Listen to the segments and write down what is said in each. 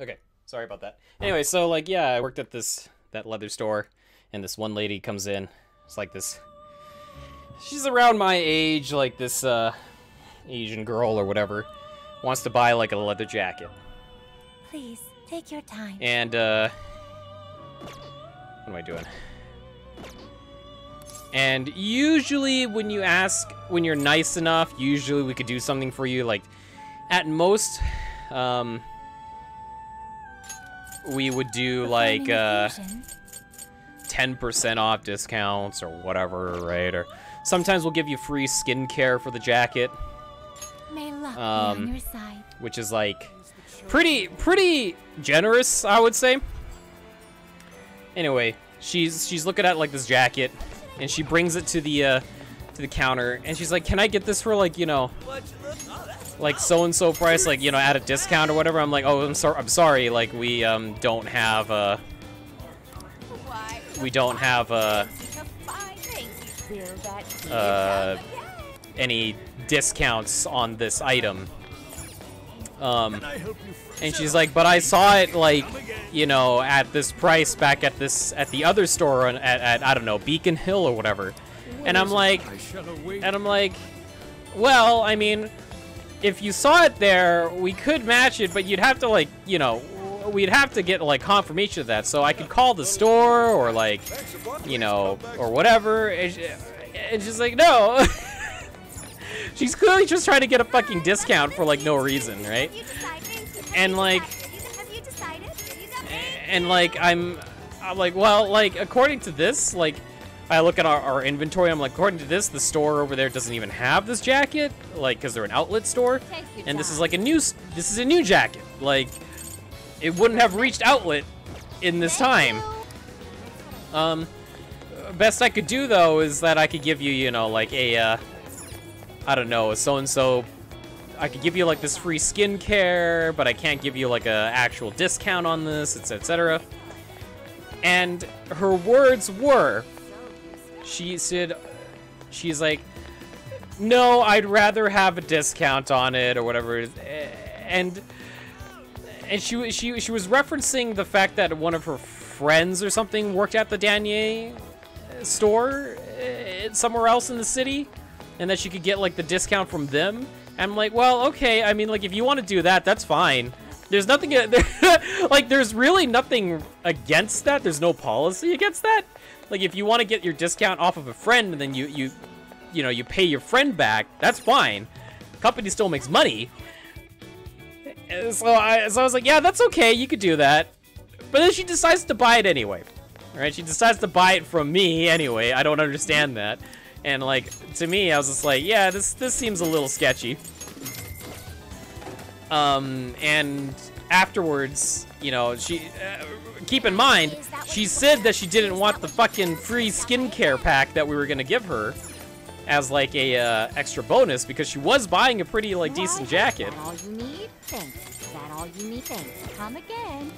Okay, sorry about that. Anyway, so like, yeah, I worked at that leather store, and this one lady comes in. It's like this. She's around my age, like this Asian girl or whatever, wants to buy like a leather jacket. Please take your time. And what am I doing? And usually when you ask, when you're nice enough, usually we could do something for you. Like, at most, we would do like 10% off discounts or whatever, right? Or sometimes we'll give you free skincare for the jacket. May luck be on your side. Which is like pretty generous, I would say. Anyway, she's looking at like this jacket, and she brings it to the counter, and she's like, "Can I get this for like, you know, like so and so price, like, you know, at a discount or whatever?" I'm like, "Oh, I'm sorry, like we don't have any discounts on this item." And she's like, "But I saw it, like, you know, at this price back at the other store at I don't know, Beacon Hill or whatever." And I'm like, "Well, I mean, if you saw it there, we could match it, but you'd have to, like, you know, we'd have to get like confirmation of that. So I could call the store or like, you know, or whatever." And she's like, "No." She's clearly just trying to get a fucking discount for like no reason, right? And like, I'm like, well, like, according to this, like, I look at our inventory, I'm like, according to this, the store over there doesn't even have this jacket, like, because they're an outlet store, and this is like this is a new jacket, like, it wouldn't have reached outlet in this time. Best I could do though is that I could give you, you know, like a I don't know, a so-and-so, I could give you like this free skincare, but I can't give you like a actual discount on this, etc. And her words were, she's like, "No, I'd rather have a discount on it," or whatever. And she was referencing the fact that one of her friends or something worked at the Danier store somewhere else in the city, and that she could get like the discount from them. I'm like, well, okay, I mean, like, if you want to do that, that's fine. There's nothing, like, there's really nothing against that. There's no policy against that. Like, if you want to get your discount off of a friend and then you know, you pay your friend back, that's fine. Company still makes money. So I was like, yeah, that's okay, you could do that. But then she decides to buy it anyway. Alright, she decides to buy it from me anyway. I don't understand that. And like, to me, I was just like, yeah, this seems a little sketchy. And afterwards, you know, she, keep in mind, she said that she didn't want the fucking free skincare pack that we were gonna give her as like a extra bonus, because she was buying a pretty like decent jacket. Is that all you need? Thanks. Is that all you need? Thanks. Come again.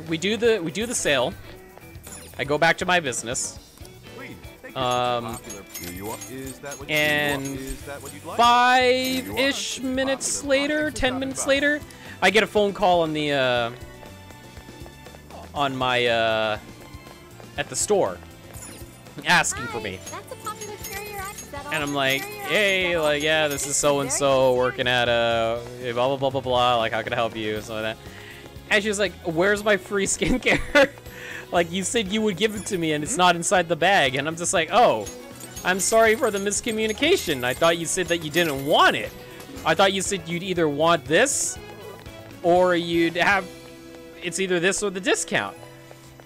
We do the sale. I go back to my business. And 5-ish minutes later, 10 minutes later, I get a phone call on the at the store asking for me. And I'm like, "Hey, like, yeah, this is so and so working at blah blah blah blah blah, like, how can I help you?" And so like that. And she was like, "Where's my free skincare?" Like, you said you would give it to me and it's not inside the bag. And I'm just like, "Oh, I'm sorry for the miscommunication. I thought you said that you didn't want it. I thought you said you'd either want this or you'd have, it's either this or the discount."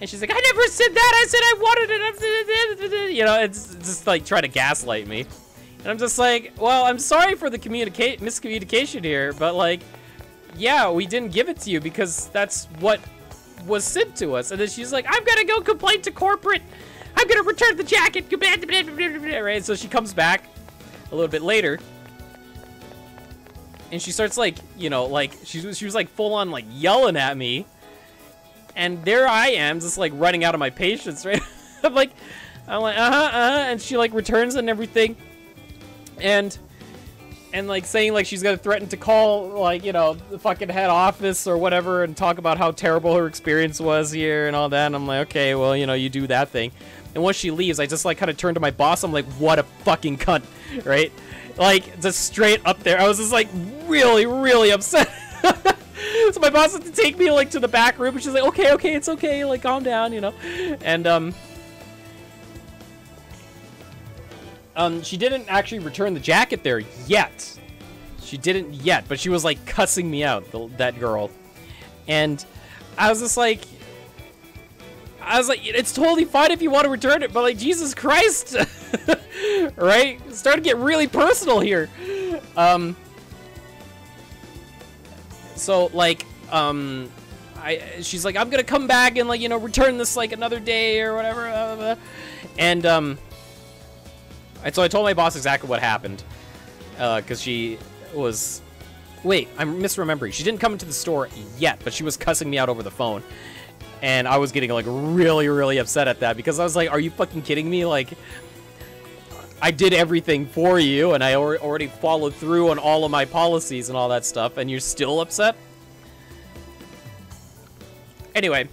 And she's like, "I never said that. I said I wanted it." You know, it's just like trying to gaslight me. And I'm just like, well, I'm sorry for the miscommunication here, but like, yeah, we didn't give it to you because that's what was sent to us. And then she's like, "I'm gonna go complain to corporate. I'm gonna return the jacket." Right? So she comes back a little bit later, and she starts like, you know, like she was like full on like yelling at me, and there I am just like running out of my patience, right? I'm like, and she like returns and everything, and and like saying like she's gonna threaten to call like, you know, the fucking head office or whatever and talk about how terrible her experience was here and all that. And I'm like, okay, well, you know, you do that thing. And once she leaves, I just like kind of turn to my boss. I'm like, what a fucking cunt, right? Like, just straight up there. I was just like really, really upset. So my boss had to take me like to the back room, and she's like, okay, okay, it's okay, like calm down, you know. And she didn't actually return the jacket there yet. She didn't yet, but she was like cussing me out, that girl. And I was just like, it's totally fine if you want to return it, but like, Jesus Christ. Right? It's starting to get really personal here. So like, she's like, I'm gonna come back and like, you know, return this like another day or whatever. And so I told my boss exactly what happened. Cause she was, wait, I'm misremembering. She didn't come into the store yet, but she was cussing me out over the phone. And I was getting like really, really upset at that because I was like, are you fucking kidding me? Like, I did everything for you and I already followed through on all of my policies and all that stuff, and you're still upset? Anyway,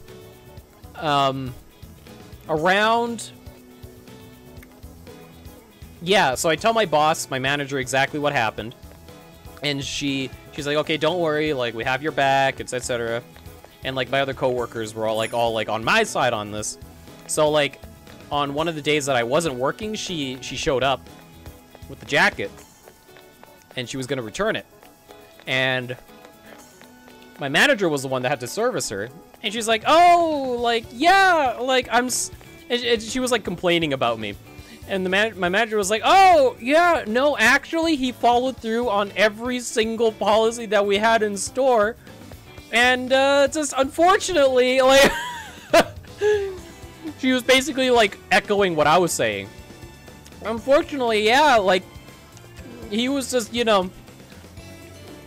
yeah, so I tell my boss, my manager, exactly what happened. And she's like, okay, don't worry, like, we have your back, etc. And like my other coworkers were all like on my side on this. So like on one of the days that I wasn't working, she showed up with the jacket and she was going to return it. And my manager was the one that had to service her. And she's like, oh, like, yeah, like and she was like complaining about me. And my manager was like, oh, yeah, no, actually he followed through on every single policy that we had in store. And just unfortunately, like, she was basically like echoing what I was saying. Unfortunately, yeah, like, he was just, you know,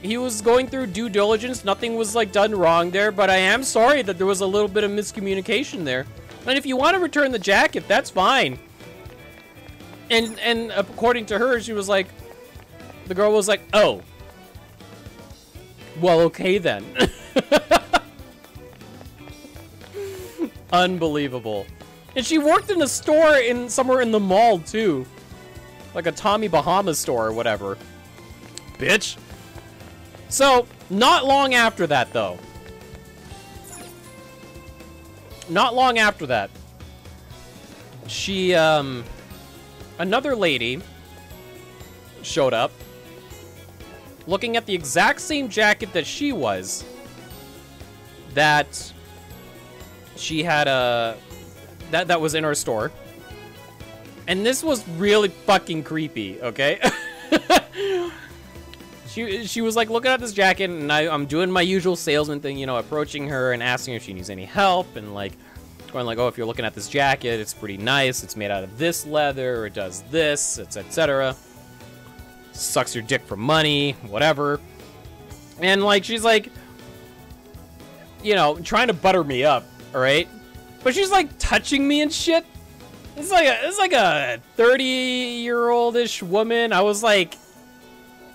he was going through due diligence. Nothing was like done wrong there, but I am sorry that there was a little bit of miscommunication there. And if you want to return the jacket, that's fine. And according to her, she was like, the girl was like, oh, well, okay then. Unbelievable. And she worked in a store somewhere in the mall too, like a Tommy Bahama store or whatever. Bitch. So not long after that, though. Not long after that, she another lady showed up, looking at the exact same jacket that she was, that she had that was in our store. And this was really fucking creepy, okay? She was like looking at this jacket, and I'm doing my usual salesman thing, you know, approaching her and asking if she needs any help, and like going like, oh, if you're looking at this jacket, it's pretty nice, it's made out of this leather, it does this, it's etc. Sucks your dick for money, whatever. And like, she's like, you know, trying to butter me up, all right? But she's like touching me and shit. It's like a 30-year-old-ish woman. I was like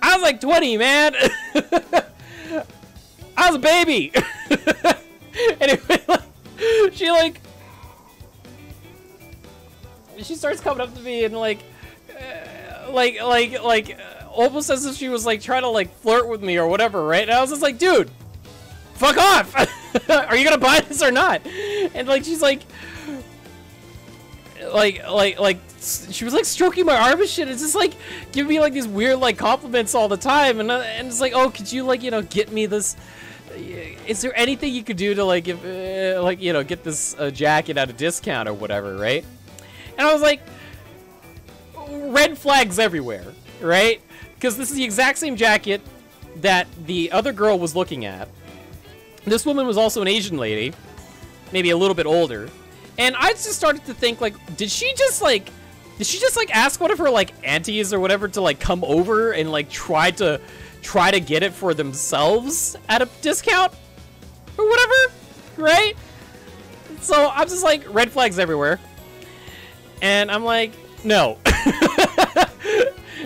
20, man. I was a baby. Anyway, like, she starts coming up to me and like almost as if she was like trying to like flirt with me or whatever, right? And I was just like, dude, fuck off. Are you gonna buy this or not? And like, she's like she was like stroking my arm and shit. It's just like giving me like these weird like compliments all the time, and it's like, oh, could you like, you know, get me this? Is there anything you could do to like give like, you know, get this jacket at a discount or whatever, right? And I was like, red flags everywhere, right? Because this is the exact same jacket that the other girl was looking at. This woman was also an Asian lady, maybe a little bit older. And I just started to think, like, did she just ask one of her like aunties or whatever to like come over and like try to get it for themselves at a discount or whatever, right? So I'm just like, red flags everywhere. And I'm like, no.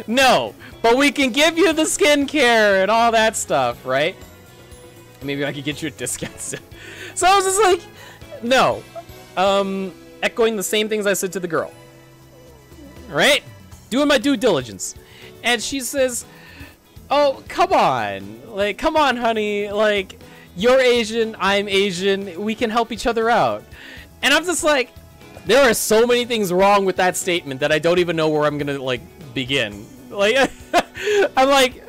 No, but we can give you the skincare and all that stuff, right? Maybe I could get you a discount. So I was just like, no. Echoing the same things I said to the girl. Right? Doing my due diligence. And she says, oh, come on. Like, come on, honey. Like, you're Asian, I'm Asian. We can help each other out. And I'm just like, there are so many things wrong with that statement that I don't even know where I'm gonna, like, begin. Like, I'm like,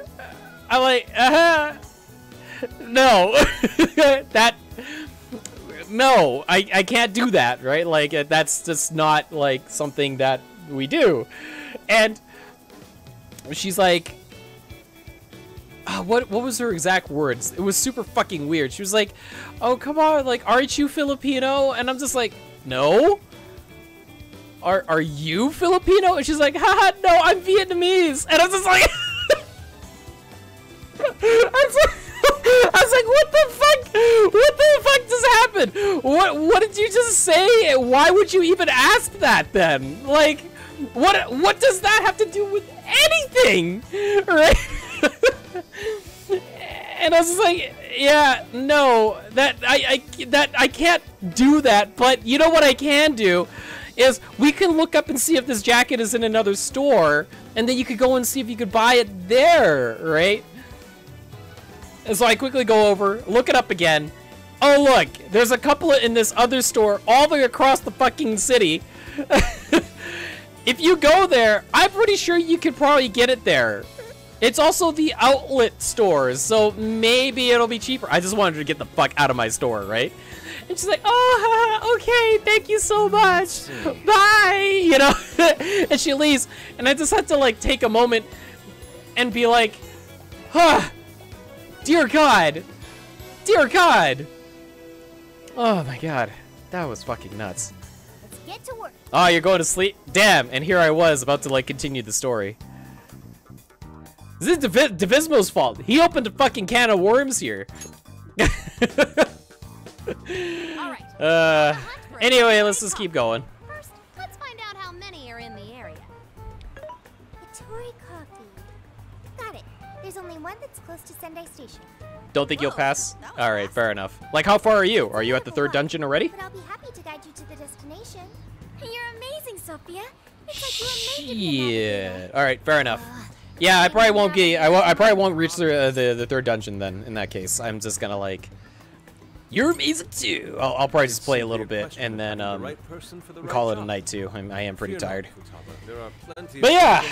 no. No, I can't do that, right? Like, that's just not, like, something that we do. And she's like, what was her exact words? It was super fucking weird. She was like, oh, come on, like, aren't you Filipino? And I'm just like, no. Are you Filipino? And she's like, haha, no, I'm Vietnamese. And I'm just like, I was like, what the fuck? What the fuck just happened? What did you just say? Why would you even ask that then? Like, what does that have to do with anything? Right? And I was just like, yeah, no, I can't do that. But you know what I can do is we can look up and see if this jacket is in another store, and then you could go and see if you could buy it there, right? And so I quickly go over, look it up again. Oh, look, there's a couple in this other store all the way across the fucking city. If you go there, I'm pretty sure you could probably get it there. It's also the outlet stores, so maybe it'll be cheaper. I just wanted to get the fuck out of my store, right? And she's like, oh, okay, thank you so much. Bye, you know? And she leaves, and I just had to, like, take a moment and be like, huh. Dear God! Dear God! Oh my God. That was fucking nuts. Let's get to work. Oh, you're going to sleep? Damn, and here I was about to, like, continue the story. This is Divismo's fault. He opened a fucking can of worms here. Alright. Anyway, let's just keep going. First, let's find out how many are in the area. Tori Coffee. Got it. There's only one that's close to Sendai Station. Don't think you'll pass? Alright, fair enough. Like, how far are you? Are you at the 3rd dungeon already? But I'll be happy to guide you to the destination. You're amazing, Sophia. It's like you were made to be a navigator. Alright, fair enough. Yeah, I probably won't be. I probably won't reach the 3rd dungeon then. In that case, I'm just gonna like. You're amazing too. I'll probably just play a little bit and then call it a night too. I am pretty tired. But yeah,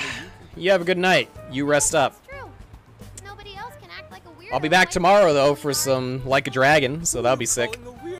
you have a good night. You rest up. Nobody else can act like a weirdo. I'll be back tomorrow though for some Like a Dragon, so that'll be sick.